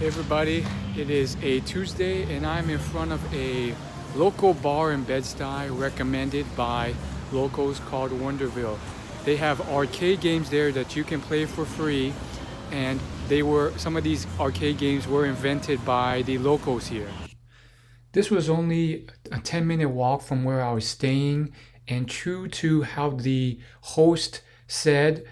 Hey everybody, it is a Tuesday and I'm in front of a local bar in Bed-Stuy recommended by locals called Wonderville. They have arcade games there that you can play for free, and some of these arcade games were invented by the locals here. This was only a 10-minute walk from where I was staying, and true to how the host said,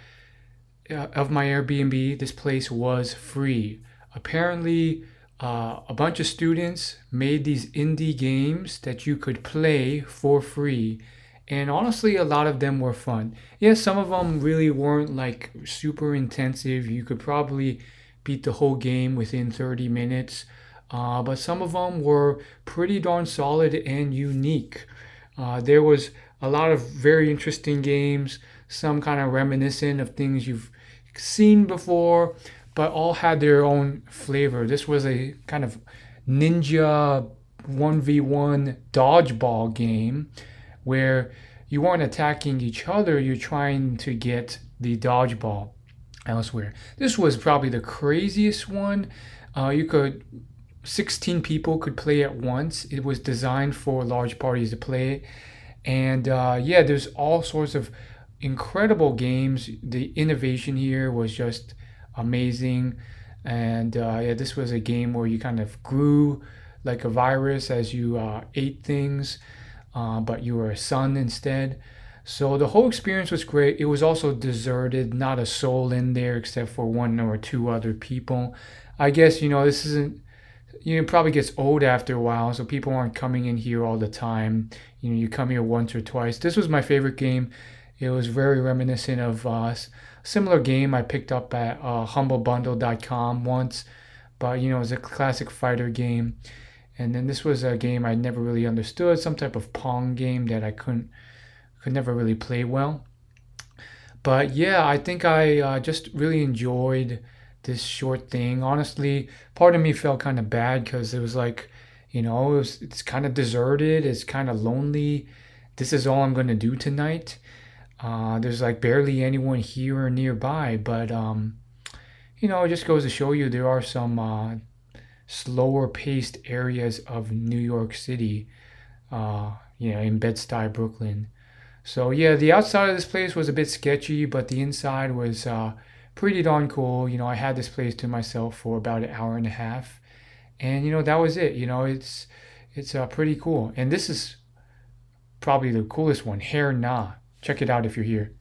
of my Airbnb, this place was free. Apparently, a bunch of students made these indie games that you could play for free. And honestly, a lot of them were fun. Yeah, some of them really weren't like super intensive. You could probably beat the whole game within 30 minutes. But some of them were pretty darn solid and unique. There was a lot of very interesting games, some kind of reminiscent of things you've seen before, but all had their own flavor. This was a kind of ninja 1v1 dodgeball game where you weren't attacking each other, you're trying to get the dodgeball elsewhere. This was probably the craziest one. You could 16 people could play at once. It was designed for large parties to play. And yeah, there's all sorts of incredible games. The innovation here was just amazing. And yeah, this was a game where you kind of grew like a virus as you ate things, but you were a sun instead. So the whole experience was great. It was also deserted, not a soul in there except for one or two other people. I guess, this isn't, it probably gets old after a while, so people aren't coming in here all the time. You come here once or twice. This was my favorite game. It was very reminiscent of a similar game I picked up at humblebundle.com once, but it was a classic fighter game. And then this was a game I never really understood, some type of Pong game that I could never really play well. But yeah, I think I just really enjoyed this short thing. Honestly, part of me felt kind of bad because it was like, it's kind of deserted, it's kind of lonely. This is all I'm going to do tonight. There's like barely anyone here or nearby, but it just goes to show you there are some slower paced areas of New York City, in Bed-Stuy, Brooklyn. So yeah, the outside of this place was a bit sketchy, but the inside was pretty darn cool. I had this place to myself for about an hour and a half, and that was it. It's pretty cool. And this is probably the coolest one, Hair Na. Check it out if you're here.